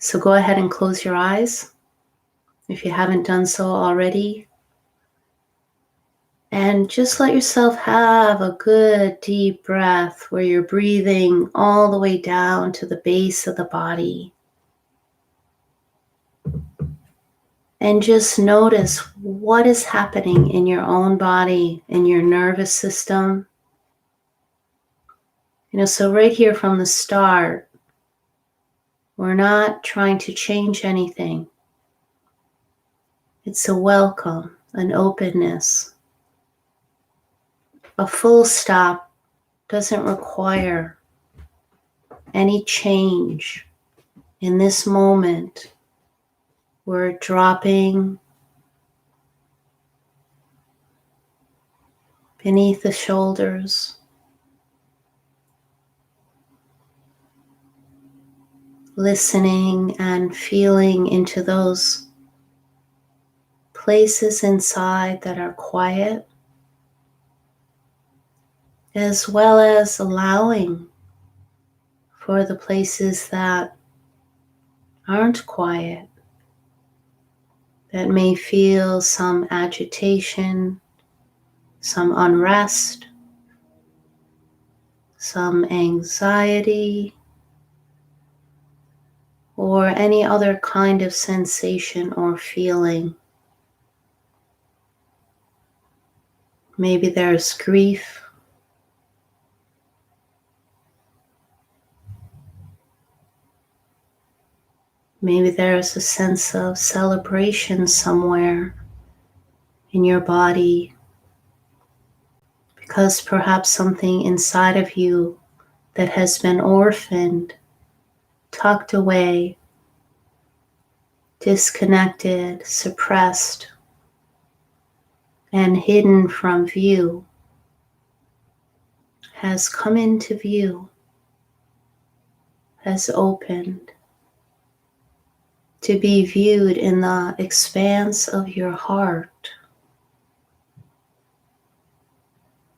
So go ahead and close your eyes if you haven't done so already. And just let yourself have a good deep breath where you're breathing all the way down to the base of the body. And just notice what is happening in your own body, in your nervous system. So right here from the start, we're not trying to change anything. It's a welcome, an openness. A full stop doesn't require any change. In this moment, we're dropping beneath the shoulders, listening and feeling into those places inside that are quiet, as well as allowing for the places that aren't quiet, that may feel some agitation, some unrest, some anxiety, or any other kind of sensation or feeling. Maybe there's grief. Maybe there's a sense of celebration somewhere in your body, because perhaps something inside of you that has been orphaned, tucked away, disconnected, suppressed, and hidden from view has come into view, has opened to be viewed in the expanse of your heart.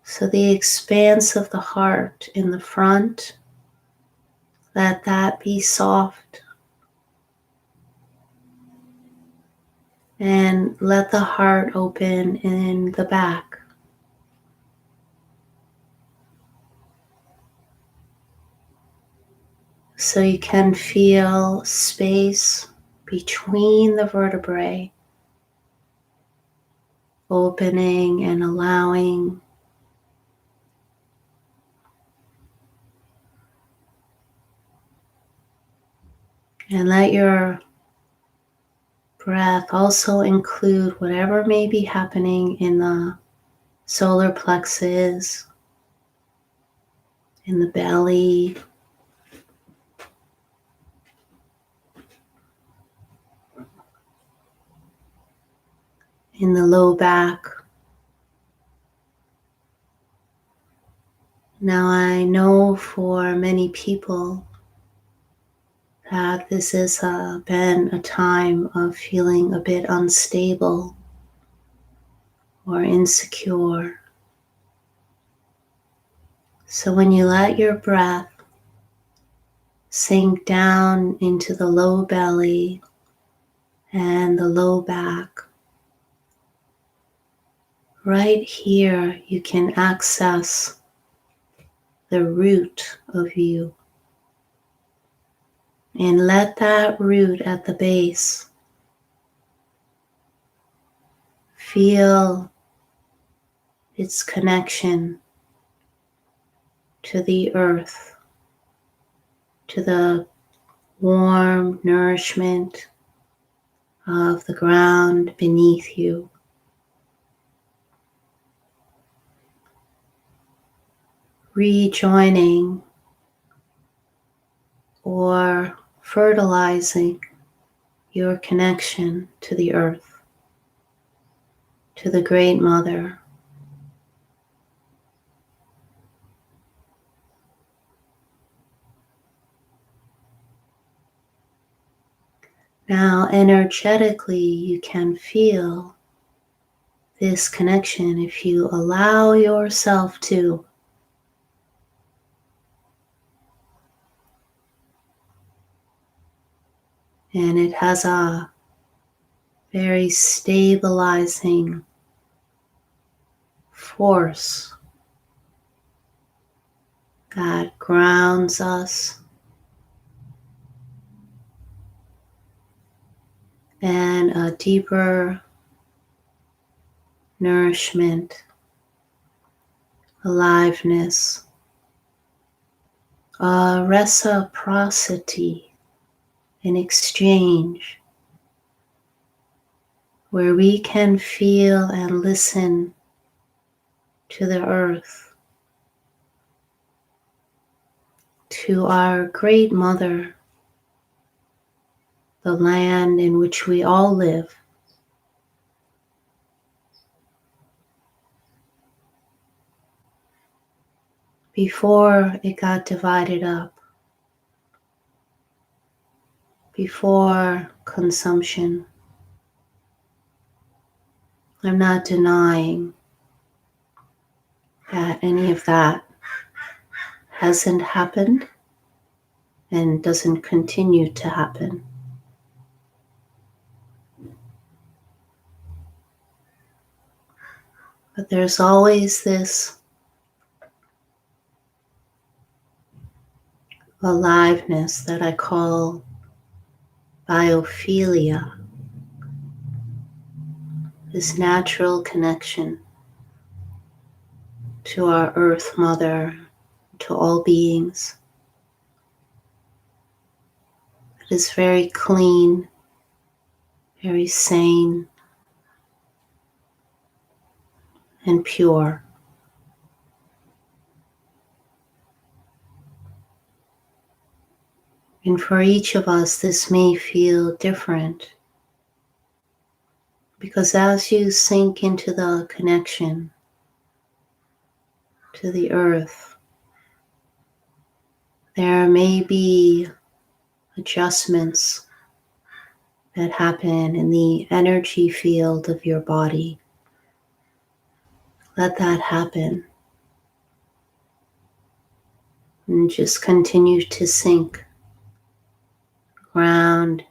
So the expanse of the heart in the front, let that be soft. And let the heart open in the back. So you can feel space between the vertebrae, opening and allowing. And let your breath also include whatever may be happening in the solar plexus, in the belly, in the low back. Now I know for many people that this has been a time of feeling a bit unstable or insecure. So when you let your breath sink down into the low belly and the low back, right here you can access the root of you. And let that root at the base feel its connection to the earth, to the warm nourishment of the ground beneath you. Rejoining or fertilizing your connection to the earth, to the Great Mother. Now, energetically, you can feel this connection if you allow yourself to. And it has a very stabilizing force that grounds us and a deeper nourishment, aliveness, a reciprocity in exchange where we can feel and listen to the earth, to our great mother, the land in which we all live. Before it got divided up, before consumption. I'm not denying that any of that hasn't happened and doesn't continue to happen. But there's always this aliveness that I call biophilia, this natural connection to our Earth Mother, to all beings. It is very clean, very sane, and pure. And for each of us, this may feel different because as you sink into the connection to the earth, there may be adjustments that happen in the energy field of your body. Let that happen. And just continue to sink, ground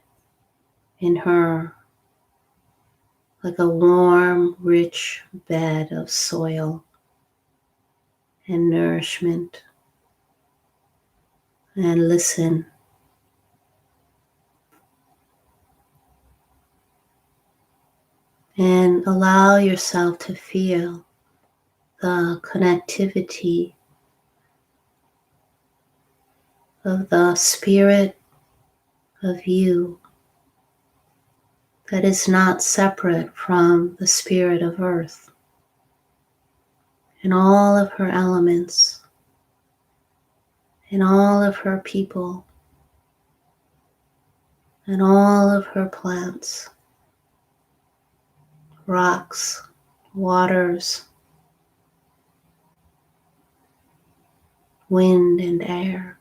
in her like a warm, rich bed of soil and nourishment. And listen. And allow yourself to feel the connectivity of the spirit of you that is not separate from the spirit of earth and all of her elements and all of her people and all of her plants, rocks, waters, wind and air.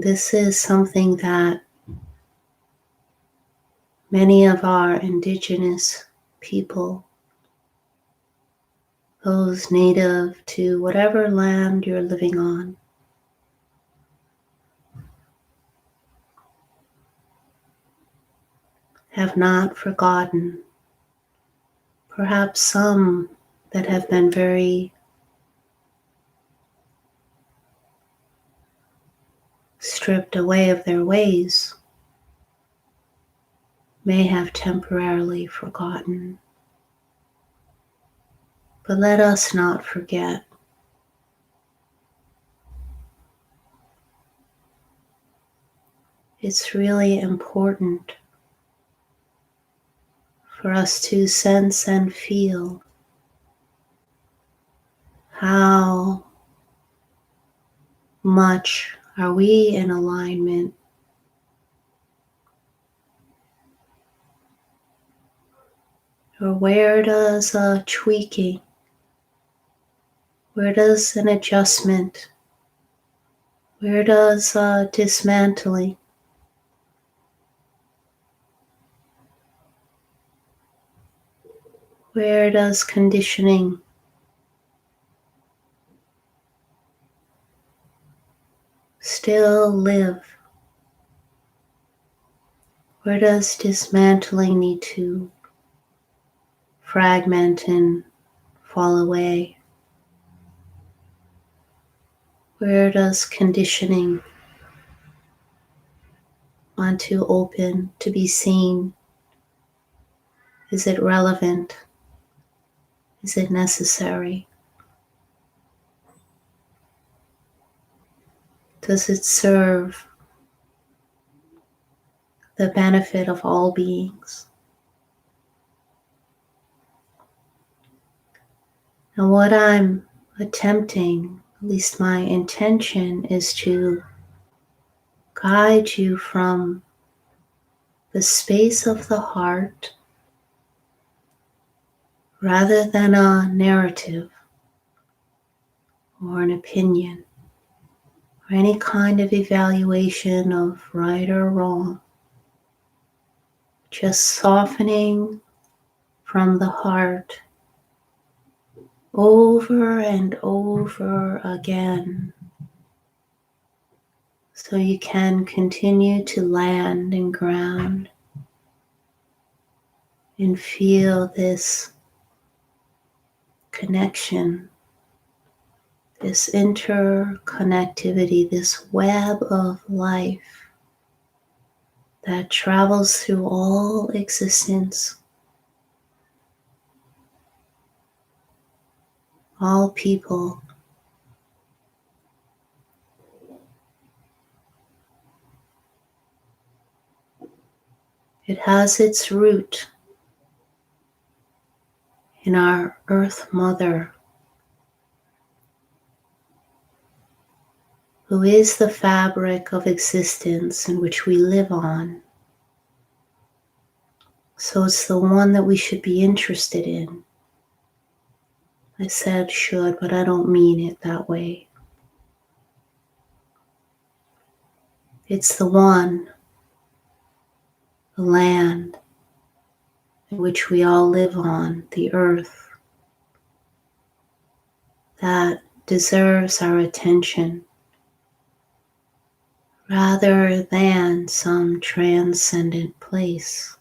This is something that many of our indigenous people, those native to whatever land you're living on, have not forgotten. Perhaps some that have been very stripped away of their ways may have temporarily forgotten. But let us not forget. It's really important for us to sense and feel how much are we in alignment or where does a tweaking, where does an adjustment, where does a dismantling Where does conditioning still live? Where does dismantling need to fragment and fall away? Where does conditioning want to open, to be seen? Is it relevant? Is it necessary? Does it serve the benefit of all beings? And what I'm attempting, at least my intention, is to guide you from the space of the heart rather than a narrative or an opinion or any kind of evaluation of right or wrong, just softening from the heart over and over again so you can continue to land and ground and feel this connection, this interconnectivity, this web of life that travels through all existence, all people. It has its root in our Earth Mother, who is the fabric of existence in which we live on. So it's the one that we should be interested in. I said should, but I don't mean it that way. It's the one, the land in which we all live on, the earth, that deserves our attention rather than some transcendent place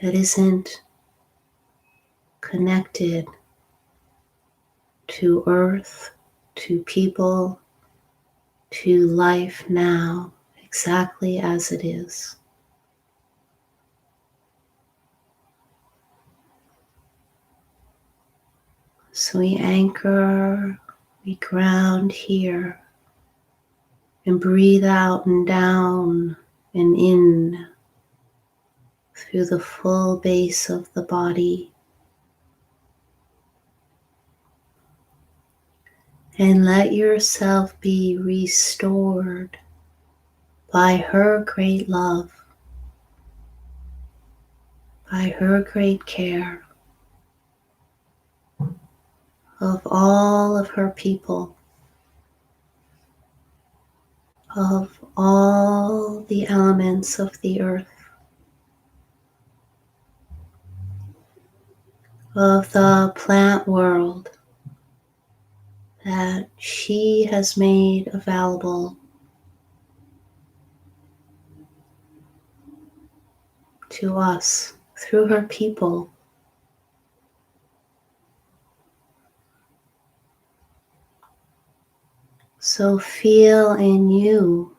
that isn't connected to earth, to people, to life now, exactly as it is. So we anchor, we ground here, and breathe out and down and in through the full base of the body. And let yourself be restored by her great love, by her great care of all of her people, of all the elements of the earth, of the plant world that she has made available to us through her people. So feel in you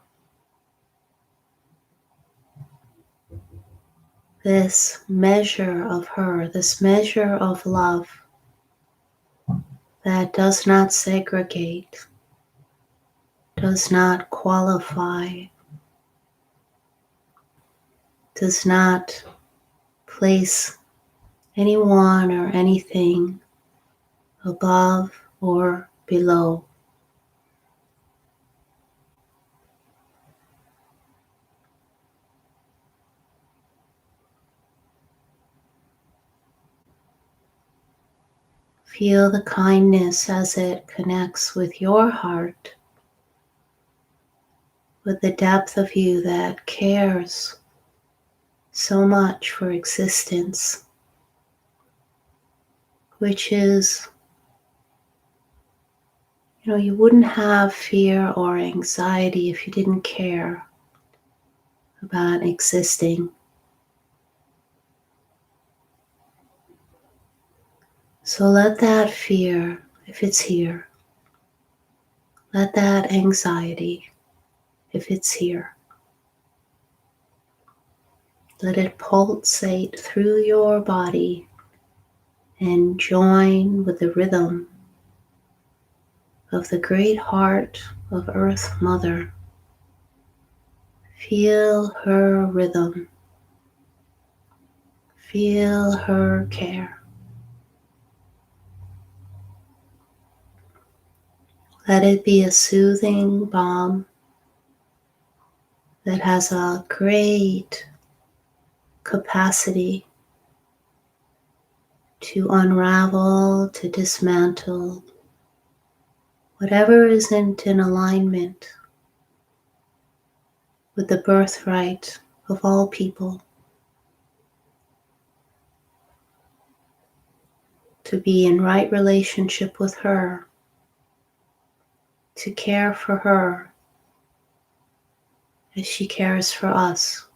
this measure of her, this measure of love that does not segregate, does not qualify, does not place anyone or anything above or below. Feel the kindness as it connects with your heart, with the depth of you that cares so much for existence, which is, you wouldn't have fear or anxiety if you didn't care about existing. So let that fear, if it's here, let that anxiety, if it's here, let it pulsate through your body and join with the rhythm of the great heart of Earth Mother. Feel her rhythm. Feel her care. Let it be a soothing balm that has a great capacity to unravel, to dismantle whatever isn't in alignment with the birthright of all people, to be in right relationship with her, to care for her as she cares for us.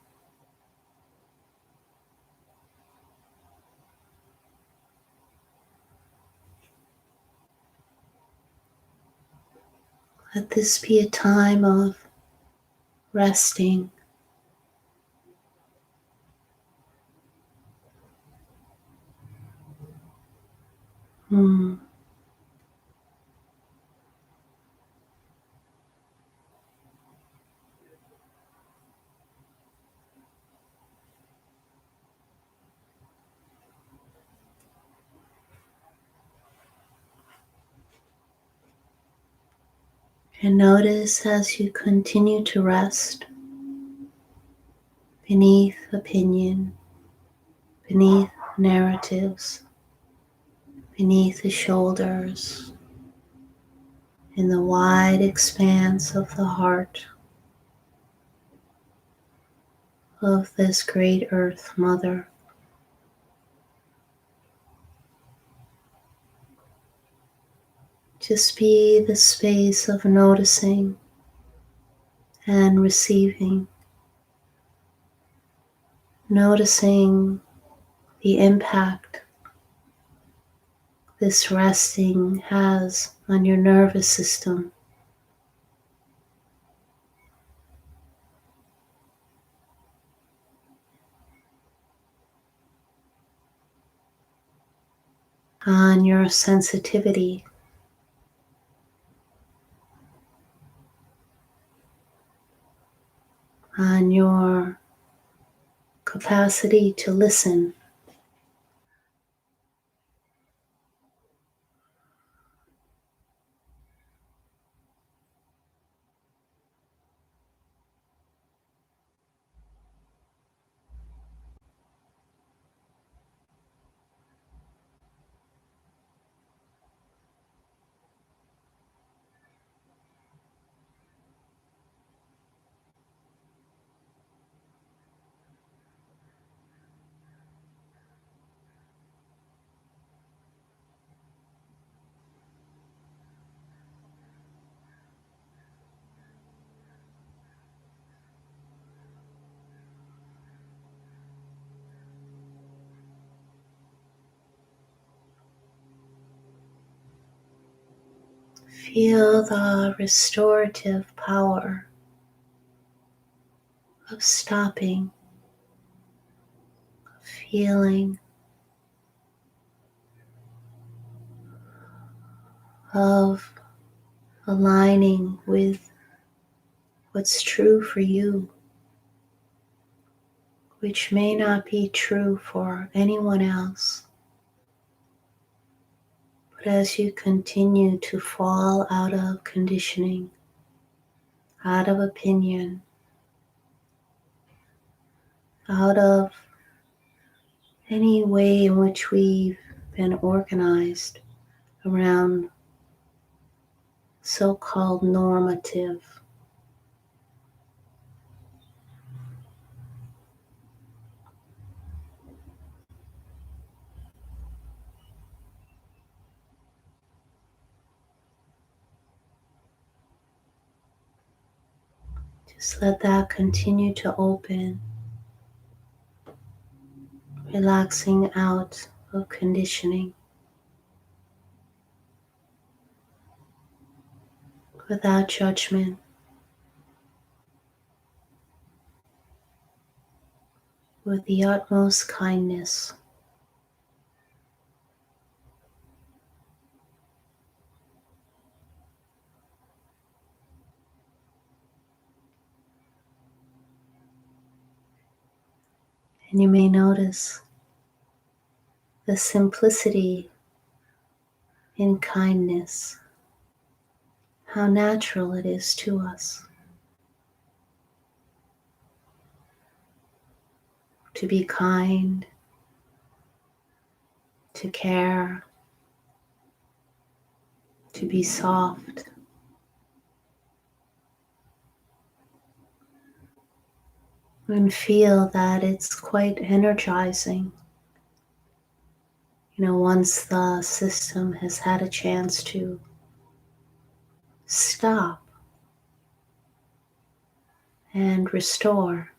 Let this be a time of resting, and notice as you continue to rest beneath opinion, beneath narratives, beneath the shoulders, in the wide expanse of the heart of this great Earth Mother. Just be the space of noticing and receiving, noticing the impact this resting has on your nervous system, on your sensitivity, on your capacity to listen. Feel the restorative power of stopping, of feeling, of aligning with what's true for you, which may not be true for anyone else. But as you continue to fall out of conditioning, out of opinion, out of any way in which we've been organized around so-called normative, Just let that continue to open, relaxing out of conditioning without judgment, with the utmost kindness. And you may notice the simplicity in kindness, how natural it is to us to be kind, to care, to be soft. And feel that it's quite energizing. Once the system has had a chance to stop and restore.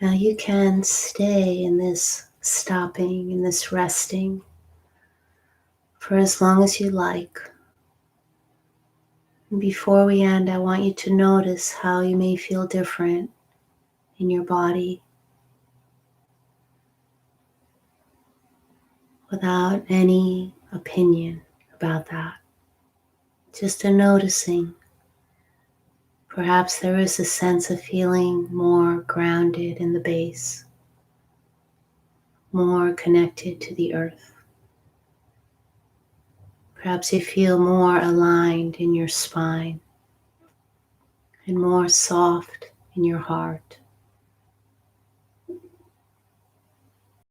Now you can stay in this stopping, in this resting, for as long as you like. And before we end, I want you to notice how you may feel different in your body without any opinion about that. Just a noticing. Perhaps there is a sense of feeling more grounded in the base, more connected to the earth. Perhaps you feel more aligned in your spine and more soft in your heart.